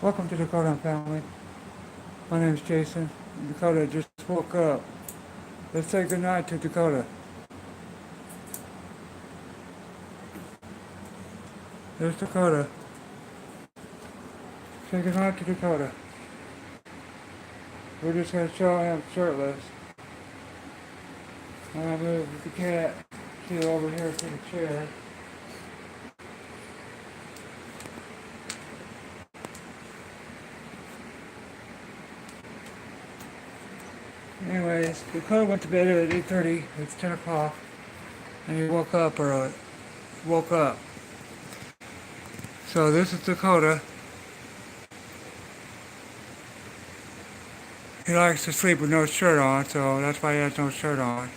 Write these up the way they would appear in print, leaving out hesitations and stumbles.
Welcome to Dakota family. My name is Jason. Dakota just woke up. Let's say goodnight to Dakota. There's Dakota. Say goodnight to Dakota. We're just going to show him shirtless. I'm going to move the cat to over here to the chair. Anyways, Dakota went to bed at 8:30. It's 10 o'clock. And he woke up early. Woke up. So this is Dakota. He likes to sleep with no shirt on, so that's why he has no shirt on.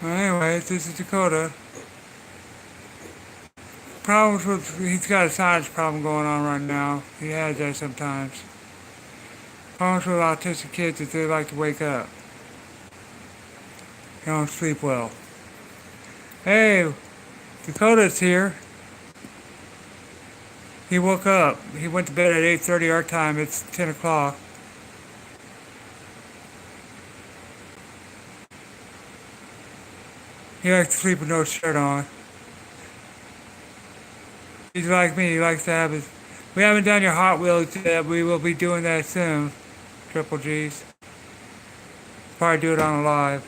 Well, anyways, this is Dakota. Problems with, he's got a sinus problem going on right now. He has that sometimes. Problems with autistic kids is they like to wake up. They don't sleep well. Hey, Dakota's here. He woke up. He went to bed at 8:30 our time. It's 10 o'clock. He likes to sleep with no shirt on. He's like me. He likes to have his... We haven't done your Hot Wheels yet. We will be doing that soon. Triple G's. Probably do it on a live.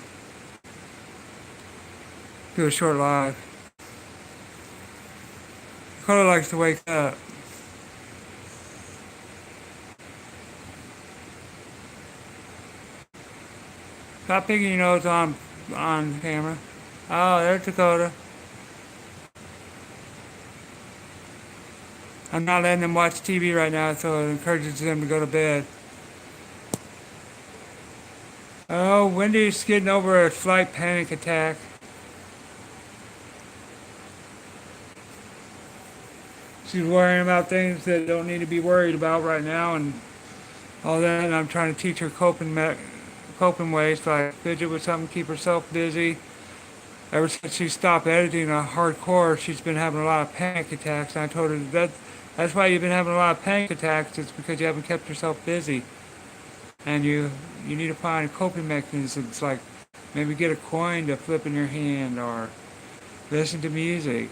Do a short live. Dakota likes to wake up. Stop picking your nose on camera. Oh, there's Dakota. I'm not letting them watch TV right now, so it encourages them to go to bed. Oh, Wendy's getting over a slight panic attack. She's worrying about things that don't need to be worried about right now and all that, and I'm trying to teach her coping ways, like fidget with something, keep herself busy. Ever since she stopped editing hardcore, she's been having a lot of panic attacks, and I told her that's why you've been having a lot of panic attacks. It's because you haven't kept yourself busy. And you need to find coping mechanisms, like maybe get a coin to flip in your hand or listen to music.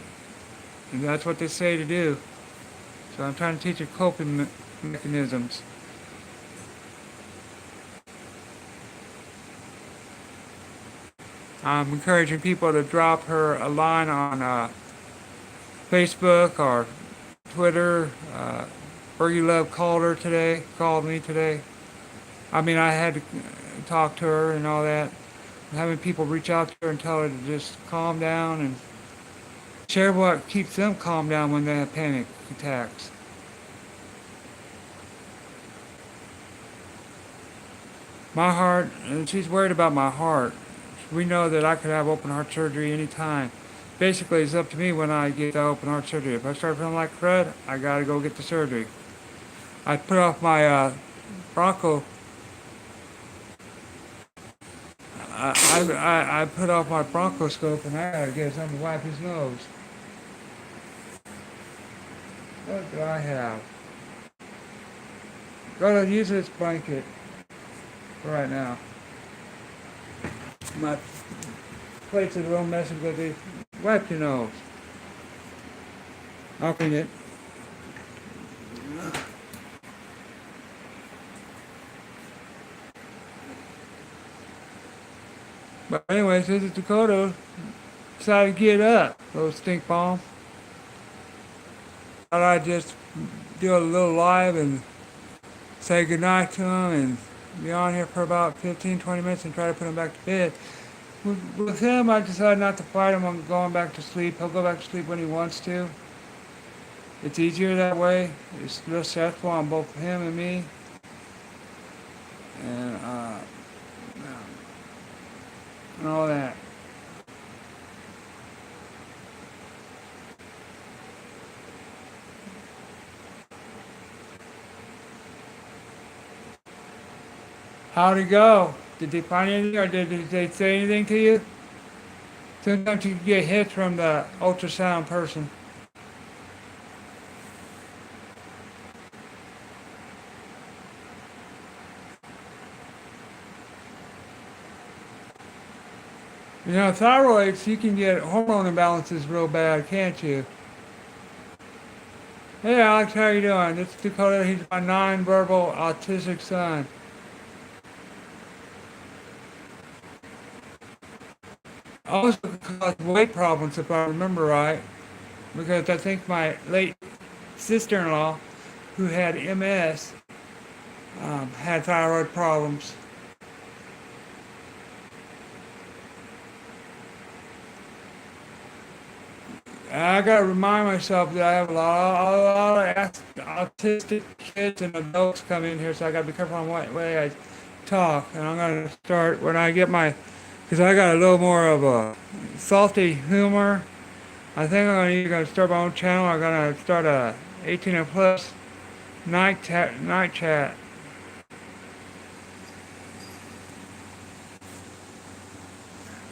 And that's what they say to do. So I'm trying to teach her coping mechanisms. I'm encouraging people to drop her a line on Facebook or Twitter. Bergie Love called me today. I mean, I had to talk to her and all that. Having people reach out to her and tell her to just calm down and share what keeps them calm down when they have panic attacks. My heart, and she's worried about my heart. We know that I could have open heart surgery anytime. Basically, it's up to me when I get the open heart surgery. If I start feeling like crud, I gotta go get the surgery. I put off my broncho. I put off my bronchoscope and I gotta get something to wipe his nose. What do I have? Gotta use this blanket for right now. My plates are the wrong message, but they wipe your nose. I'll clean it. But anyways, this is Dakota. Decided to get up, little stink bomb. Thought I'd just do a little live and say goodnight to him and be on here for about 15-20 minutes and try to put him back to bed. With him, I decided not to fight him on going back to sleep. He'll go back to sleep when he wants to. It's easier that way. It's less stressful on both him and me. And all that. How'd it go? Did they find anything or did they say anything to you? Sometimes you can get hits from the ultrasound person. You know, thyroids, you can get hormone imbalances real bad, can't you? Hey Alex, how you doing? This is Dakota. He's my non-verbal autistic son. Also caused weight problems, if I remember right, because I think my late sister-in-law, who had MS, had thyroid problems. I gotta remind myself that I have a lot of autistic kids and adults come in here, so I gotta be careful on what way I talk. And I'm gonna start when I get my, because I got a little more of a salty humor. I think I'm either gonna start my own channel. Or I'm gonna start a 18 and plus night chat.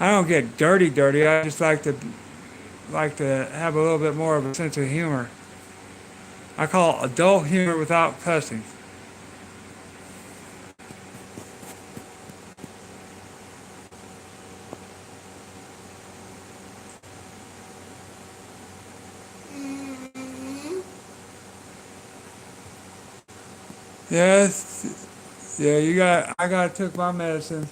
I don't get dirty. I just like to have a little bit more of a sense of humor. I call it adult humor without cussing. Yes, yeah, I gotta take my medicine.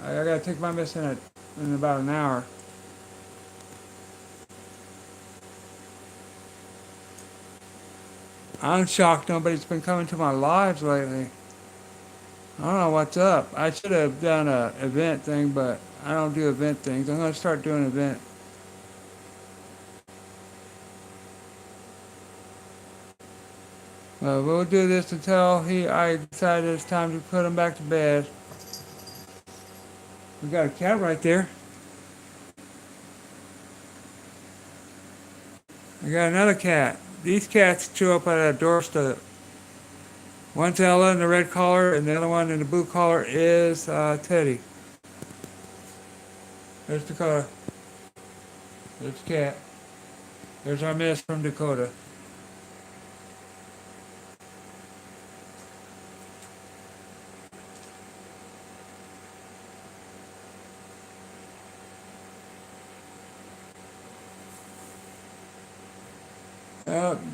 I gotta take my medicine in about an hour. I'm shocked nobody's been coming to my lives lately. I don't know what's up. I should have done a event thing, but I don't do event things. I'm gonna start doing an event. We'll do this until I decide it's time to put him back to bed. We got a cat right there. I got another cat. These cats chew up at a doorstep. One's Ella in the red collar, and the other one in the blue collar is Teddy. There's Dakota. There's the cat. There's our miss from Dakota.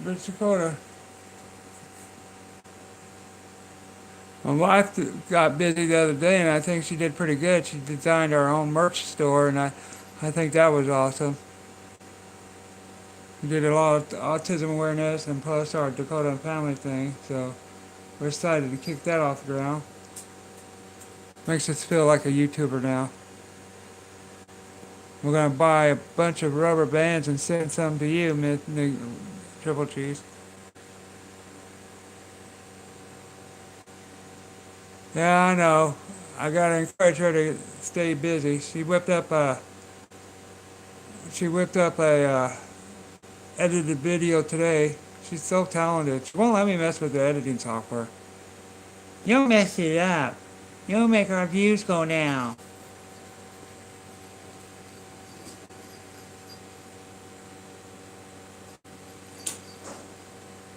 There's Dakota. My wife got busy the other day, and I think she did pretty good. She designed our own merch store, and I think that was awesome. We did a lot of autism awareness and plus our Dakota and family thing, so we're excited to kick that off the ground. Makes us feel like a YouTuber now. We're gonna buy a bunch of rubber bands and send some to you, Miss Triple Cheese. Yeah, I know. I gotta encourage her to stay busy. She whipped up a edited video today. She's so talented. She won't let me mess with the editing software. You'll mess it up. You'll make our views go down.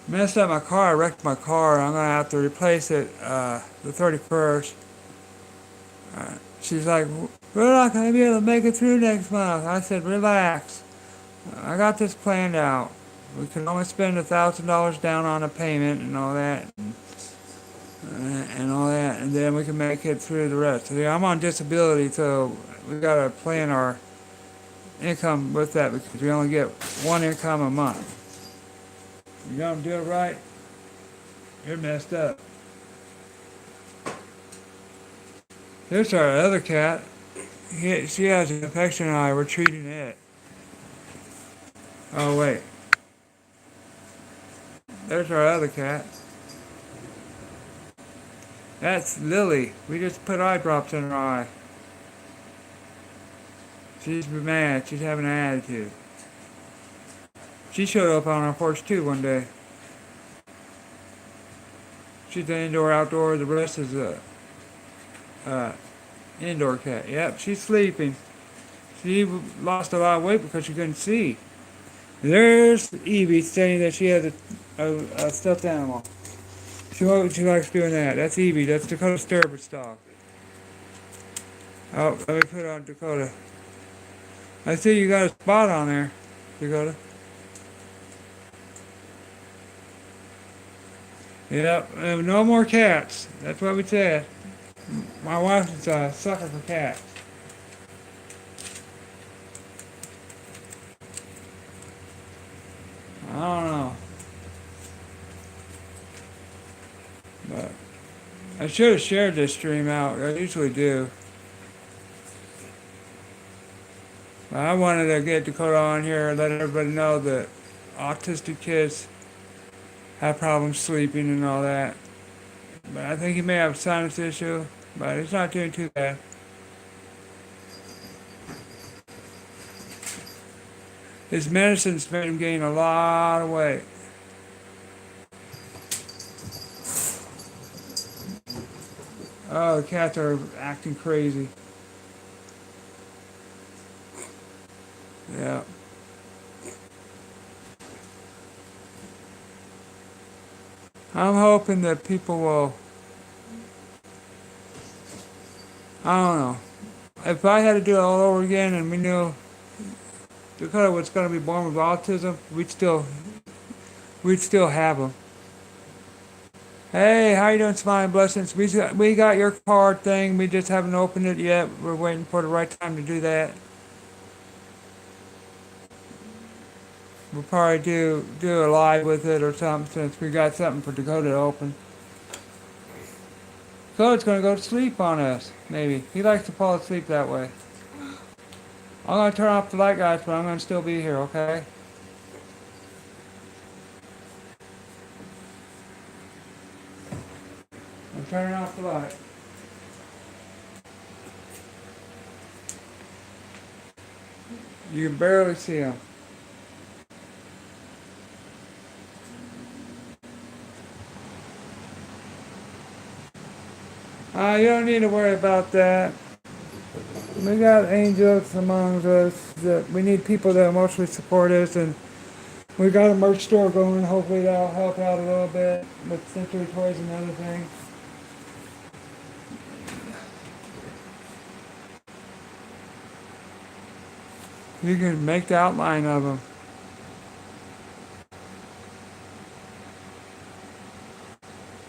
Messed up my car. I wrecked my car. I'm gonna have to replace it the 31st. She's like, we're not gonna be able to make it through next month. I said, relax. I got this planned out. We can only spend $1,000 down on a payment and all that, and then we can make it through the rest. So, I'm on disability, so we gotta plan our income with that because we only get one income a month. You don't do it right, you're messed up. Here's our other cat. She has an infection eye. We're treating it. Oh, wait. There's our other cat. That's Lily. We just put eye drops in her eye. She's mad. She's having an attitude. She showed up on our porch too one day. She's an indoor outdoor. The rest is a indoor cat. Yep, she's sleeping. She lost a lot of weight because she couldn't see. There's Evie saying that she has a stuffed animal. She likes doing that. That's Evie. That's Dakota Sturber's dog. Oh, let me put on Dakota. I see you got a spot on there, Dakota. Yep, no more cats. That's what we said. My wife is a sucker for cats. I don't know. But I should have shared this stream out. I usually do. But I wanted to get Dakota on here and let everybody know that autistic kids have problems sleeping and all that. But I think he may have a sinus issue, but he's not doing too bad. His medicine's made him gain a lot of weight. Oh, the cats are acting crazy. Yeah. I'm hoping that people will, I don't know. If I had to do it all over again and we knew Dakota was going to be born with autism, we'd still have him. Hey, how you doing, Smiling Blessings? We got your card thing. We just haven't opened it yet. We're waiting for the right time to do that. We'll probably do a live with it or something since we got something for Dakota to open. Dakota's going to go to sleep on us, maybe. He likes to fall asleep that way. I'm going to turn off the light, guys, but I'm going to still be here, okay? I'm turning off the light. You can barely see him. You don't need to worry about that. We got angels among us. That we need people that emotionally support us, and we got a merch store going. Hopefully that'll help out a little bit with sensory toys and other things. You can make the outline of them.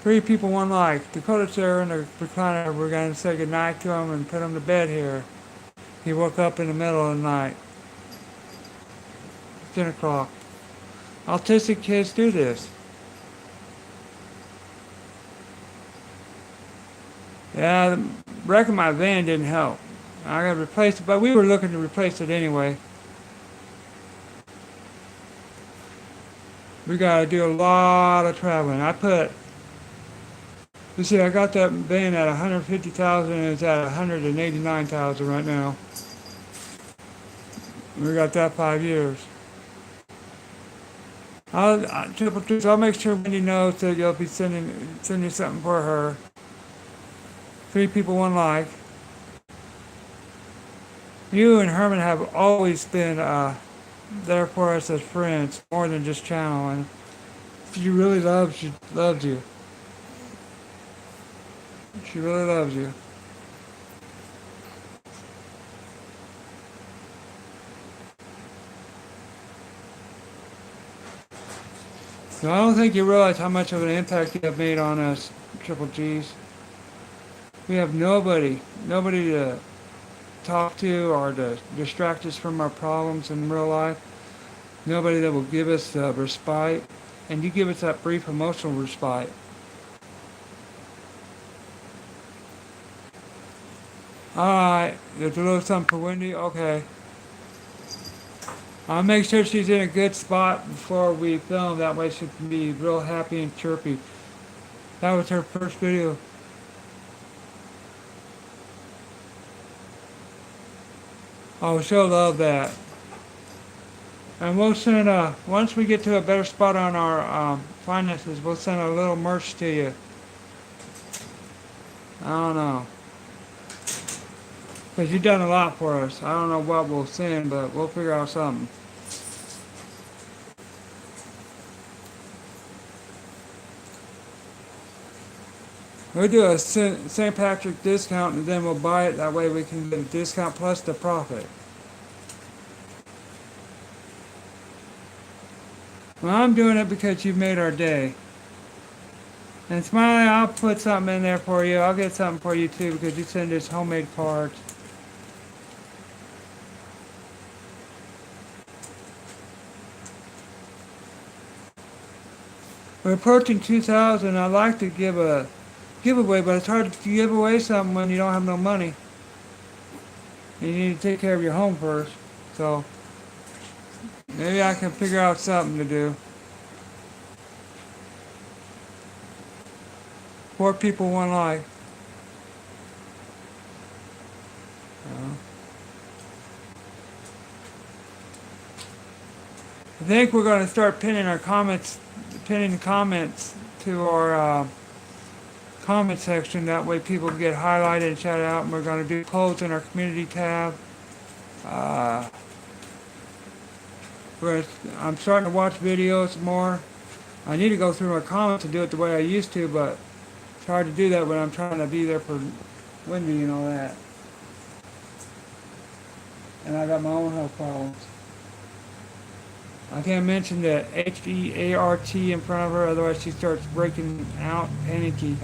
Three people, one life. Dakota's there in the recliner. We're going to say goodnight to him and put him to bed here. He woke up in the middle of the night. 10 o'clock. Autistic kids do this. Yeah, the wreck of my van didn't help. I got to replace it, but we were looking to replace it anyway. We got to do a lot of traveling. You see, I got that van at 150,000 and it's at 189,000 right now. We got that 5 years. I'll make sure Wendy knows that you'll be sending something for her. 3 people, 1 life. You and Herman have always been there for us as friends, more than just channel, and she really loves you. She really loves you. So I don't think you realize how much of an impact you have made on us, Triple G's. We have nobody to talk to or to distract us from our problems in real life. Nobody that will give us respite. And you give us that brief emotional respite. Alright, there's a little something for Wendy. Okay. I'll make sure she's in a good spot before we film. That way she can be real happy and chirpy. That was her first video. Oh, she'll love that. And we'll send once we get to a better spot on our finances, we'll send a little merch to you. I don't know. Because you've done a lot for us. I don't know what we'll send, but we'll figure out something. We'll do a St. Patrick discount and then we'll buy it. That way we can get a discount plus the profit. Well, I'm doing it because you've made our day. And Smiley, I'll put something in there for you. I'll get something for you too because you send us homemade cards. We're approaching 2,000. I'd like to give a giveaway, but it's hard to give away something when you don't have no money. You need to take care of your home first. So maybe I can figure out something to do. 4 people, 1 life. I think we're going to start pinning comments to our comment section. That way people can get highlighted and shouted out. And we're going to do polls in our community tab. I'm starting to watch videos more. I need to go through my comments and do it the way I used to, but it's hard to do that when I'm trying to be there for Wendy and all that. And I got my own health problems. I can't mention the H-E-A-R-T in front of her, otherwise she starts breaking out, panicky.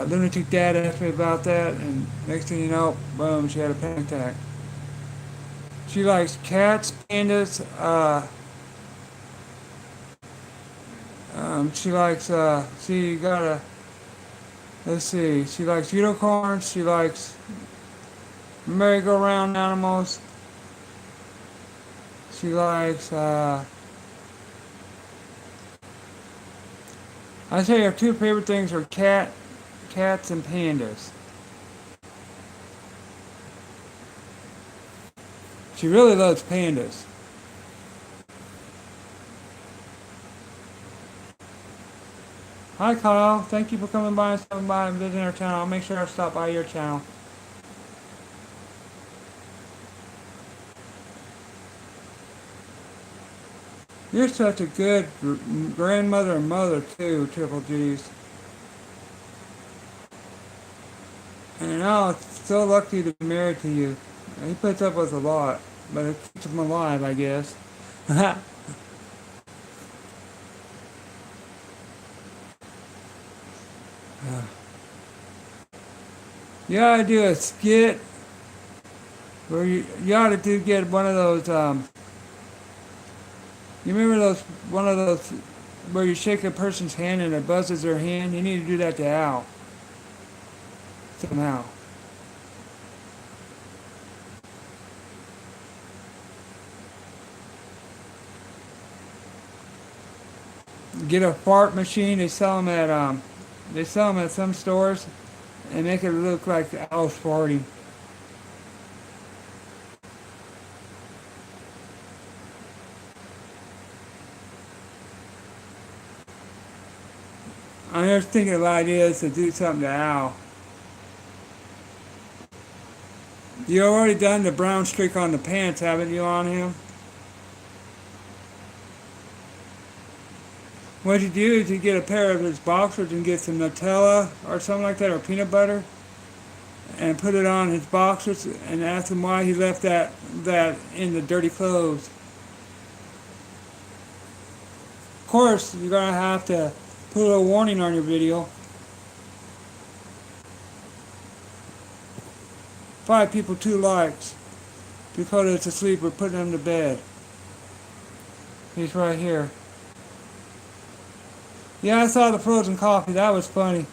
Lunatic Dad asked me about that, and next thing you know, boom, she had a panic attack. She likes cats, pandas, she likes, let's see, she likes unicorns, she likes merry-go-round animals, she likes, I say her 2 favorite things are cats and pandas. She really loves pandas. Hi Kyle, thank you for coming by and stopping by and visiting our channel. I'll make sure I stop by your channel. You're such a good grandmother and mother too, Triple G's. And I'm so lucky to be married to you. He puts up with a lot, but it keeps him alive, I guess. You ought to do a skit where you ought to get one of those, you remember one of those where you shake a person's hand and it buzzes their hand? You need to do that to Al. Somehow. Get a fart machine. They sell them at some stores and make it look like Al's farting. I'm just thinking of ideas to do something to Al. You already done the brown streak on the pants, haven't you, on him? What you do is you get a pair of his boxers and get some Nutella or something like that, or peanut butter, and put it on his boxers and ask him why he left that in the dirty clothes. Of course, you're going to have to put a little warning on your video. 5 people, 2 likes. Dakota's asleep, we're putting him to bed. He's right here. Yeah, I saw the frozen coffee, that was funny.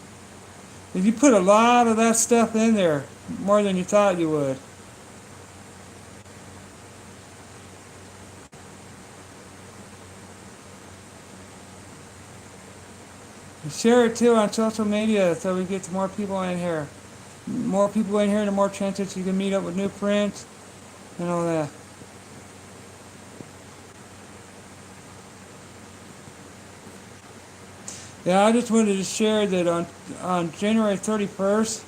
You put a lot of that stuff in there, more than you thought you would. Share it too on social media so we get some more people in here. More people in here, the more chances you can meet up with new friends and all that. Yeah, I just wanted to share that on January 31st,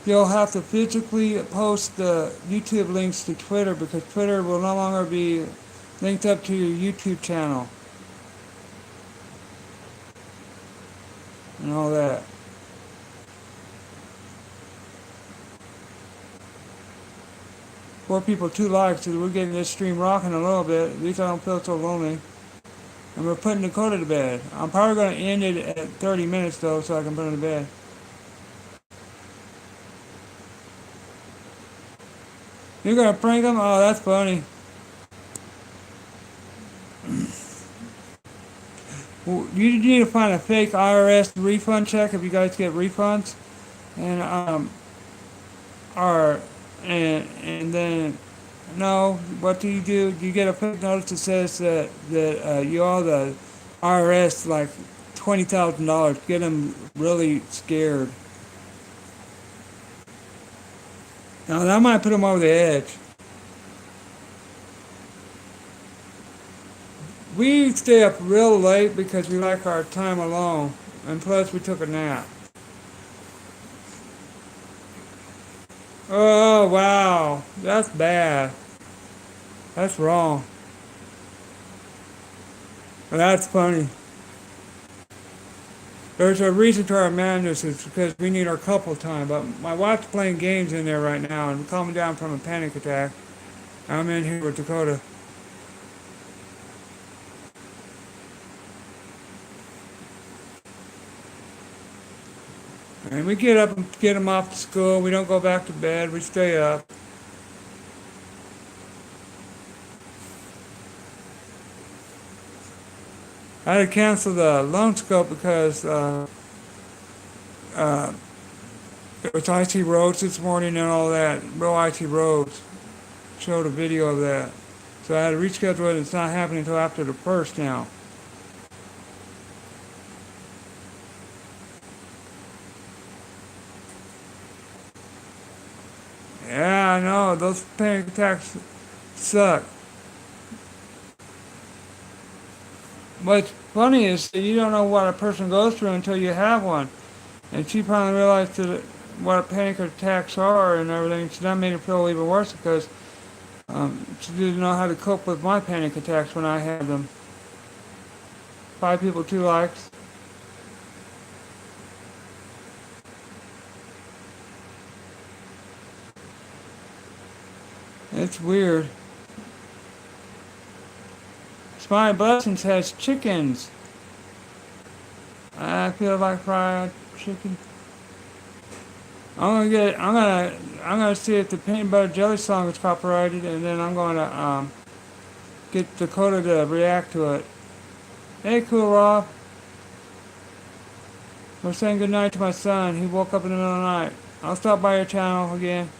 you'll have to physically post the YouTube links to Twitter because Twitter will no longer be linked up to your YouTube channel and all that. 4 people, 2 likes, so we're getting this stream rocking a little bit. At least I don't feel so lonely. And we're putting Dakota to bed. I'm probably going to end it at 30 minutes though, so I can put her to bed. You're going to prank him? Oh, that's funny. Well, you need to find a fake IRS refund check if you guys get refunds. And, or, and then, no, what do? You get a fake notice that says that you owe the IRS like $20,000. Get them really scared. Now that might put them over the edge. We stay up real late because we like our time alone, and plus we took a nap. Oh wow, that's bad. That's wrong. That's funny. There's a reason to our madness. It's because we need our couple time. But my wife's playing games in there right now and calming down from a panic attack. I'm in here with Dakota. And we get up and get them off to school. We don't go back to bed. We stay up. I had to cancel the loan scope because it was icy roads this morning and all that. Real icy roads. Showed a video of that. So I had to reschedule it. It's not happening until after the 1st now. Yeah, I know. Those panic attacks suck. What's funny is that you don't know what a person goes through until you have one. And she finally realized what panic attacks are and everything. So that made it feel even worse because she didn't know how to cope with my panic attacks when I had them. 5 people, 2 likes. It's weird. Smiley Blessings has chickens. I feel like fried chicken. I'm gonna see if the peanut butter jelly song is copyrighted, and then I'm gonna get Dakota to react to it. Hey, Cool Rob. We're saying goodnight to my son. He woke up in the middle of the night. I'll stop by your channel again.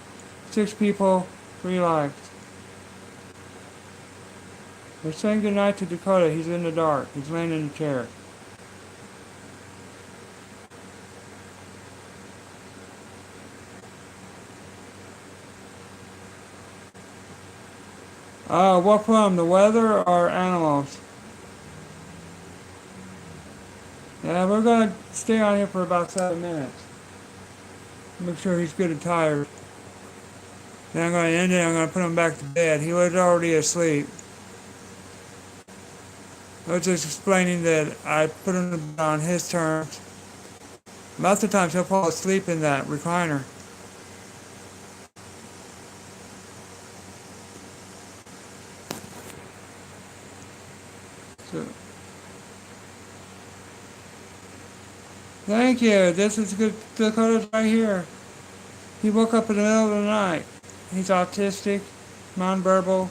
6 people, 3 likes. We're saying goodnight to Dakota. He's in the dark. He's laying in the chair. What from? The weather or animals? Yeah, we're gonna stay on here for about 7 minutes. Make sure he's good and tired. Then I'm gonna end it. I'm gonna put him back to bed. He was already asleep. I was just explaining that I put him on his terms. Lots of times he'll fall asleep in that recliner. So, thank you. This is good. Dakota's right here. He woke up in the middle of the night. He's autistic, nonverbal,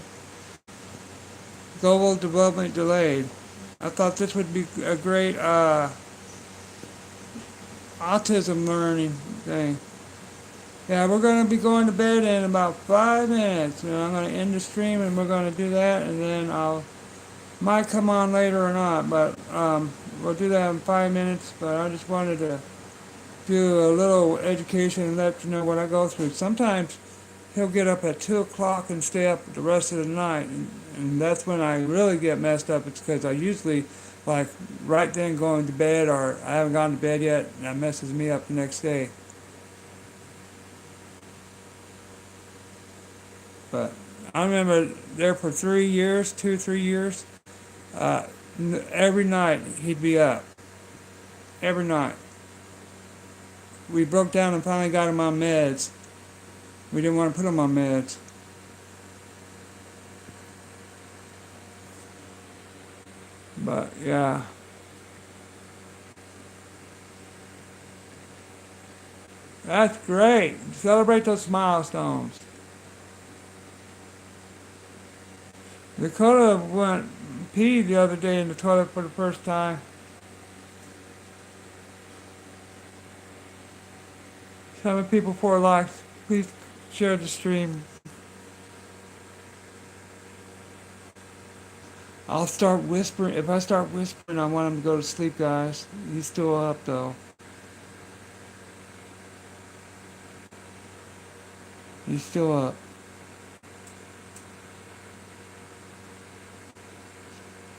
global development delayed. I thought this would be a great autism learning thing. Yeah, we're going to be going to bed in about 5 minutes. And I'm going to end the stream and we're going to do that, and then I'll might come on later or not, but we'll do that in 5 minutes. But I just wanted to do a little education and let you know what I go through. Sometimes he'll get up at 2 o'clock and stay up the rest of the night, and that's when I really get messed up. It's because I usually, like, right then going to bed, or I haven't gone to bed yet, and that messes me up the next day. But I remember there for 3 years, 2, 3 years, uh, every night he'd be up. Every night. We broke down and finally got him on meds. We didn't want to put him on meds. But yeah. That's great. Celebrate those milestones. Dakota went pee the other day in the toilet for the first time. Seven people, 4 likes. Please share the stream. I'll start whispering. If I start whispering, I want him to go to sleep, guys. He's still up, though. He's still up.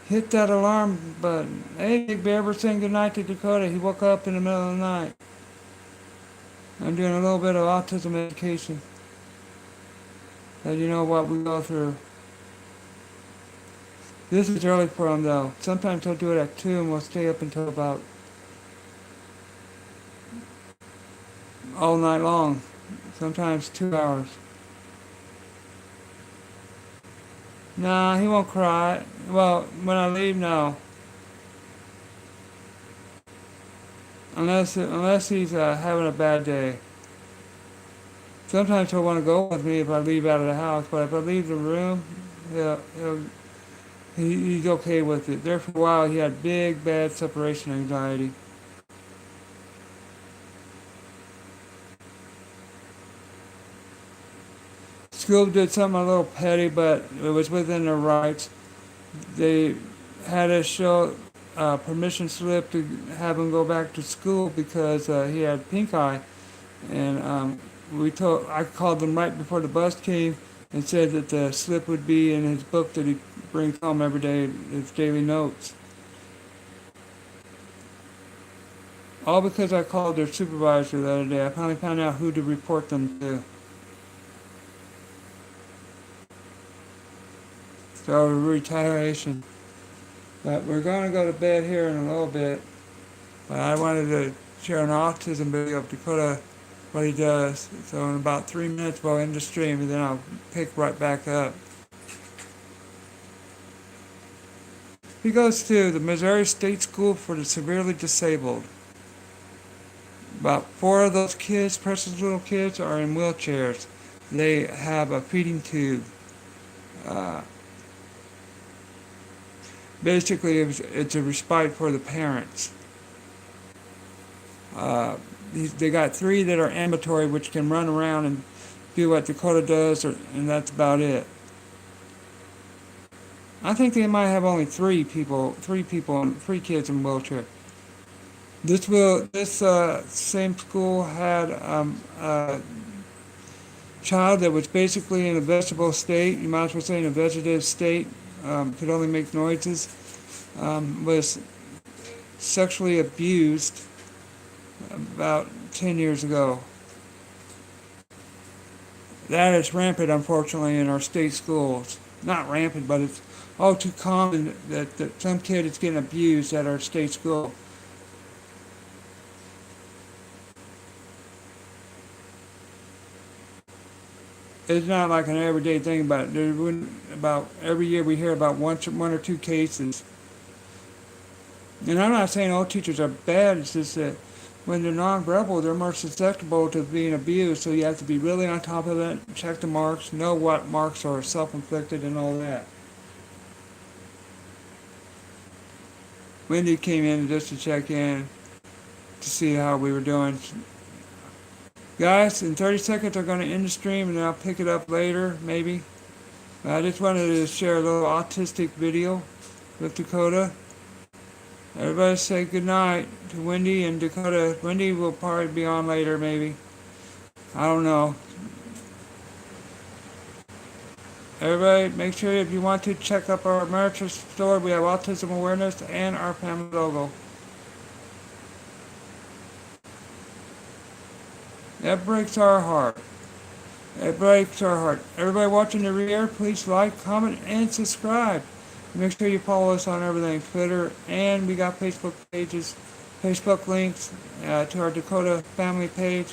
Hit that alarm button. Hey, Big Bear, we're saying goodnight to Dakota. He woke up in the middle of the night. I'm doing a little bit of autism education. Let you know what we go through. This is early for him, though. Sometimes he'll do it at 2 and we'll stay up until about all night long. Sometimes 2 hours. Nah, he won't cry. Well, when I leave, no. Unless he's having a bad day. Sometimes he'll want to go with me if I leave out of the house, but if I leave the room, he's okay with it. There for a while, he had big, bad separation anxiety. School did something a little petty, but it was within their rights. They had us show permission slip to have him go back to school because he had pink eye, and I called them right before the bus came and said that the slip would be in his book that he brings home every day, his daily notes. All because I called their supervisor the other day. I finally found out who to report them to. So retaliation. But we're going to go to bed here in a little bit. But I wanted to share an autism video of Dakota, what he does. So in about 3 minutes we'll end the stream and then I'll pick right back up. He goes to the Missouri State School for the Severely Disabled. About 4 of those kids, precious little kids, are in wheelchairs. They have a feeding tube. Basically, it's a respite for the parents. They got 3 that are ambulatory, which can run around and do what Dakota does, and that's about it. I think they might have only 3 kids in wheelchair. This same school had a child that was basically in a vegetable state. You might as well say in a vegetative state. Could only make noises. Was sexually abused about 10 years ago. That is rampant, unfortunately, in our state schools. Not rampant, but it's all too common that some kid is getting abused at our state school. It's not like an everyday thing, but about every year we hear about one or 2 cases. And I'm not saying all teachers are bad, it's just that when they're nonverbal, they're more susceptible to being abused, so you have to be really on top of it, check the marks, know what marks are self-inflicted and all that. Wendy came in just to check in to see how we were doing. Guys, in 30 seconds I'm going to end the stream and then I'll pick it up later, maybe. I just wanted to share a little autistic video with Dakota. Everybody say goodnight to Wendy and Dakota. Wendy will probably be on later, maybe. I don't know. Everybody, make sure if you want to check up our merch store, we have Autism Awareness and our family logo. That breaks our heart. It breaks our heart. Everybody watching the rear, please like, comment, and subscribe. Make sure you follow us on everything, Twitter, and we got Facebook pages, Facebook links to our Dakota family page.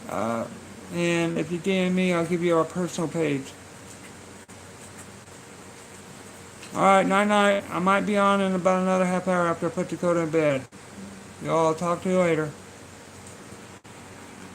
Uh, and if you DM me, I'll give you our personal page. Alright, night night. I might be on in about another half hour after I put Dakota in bed. Y'all, talk to you later.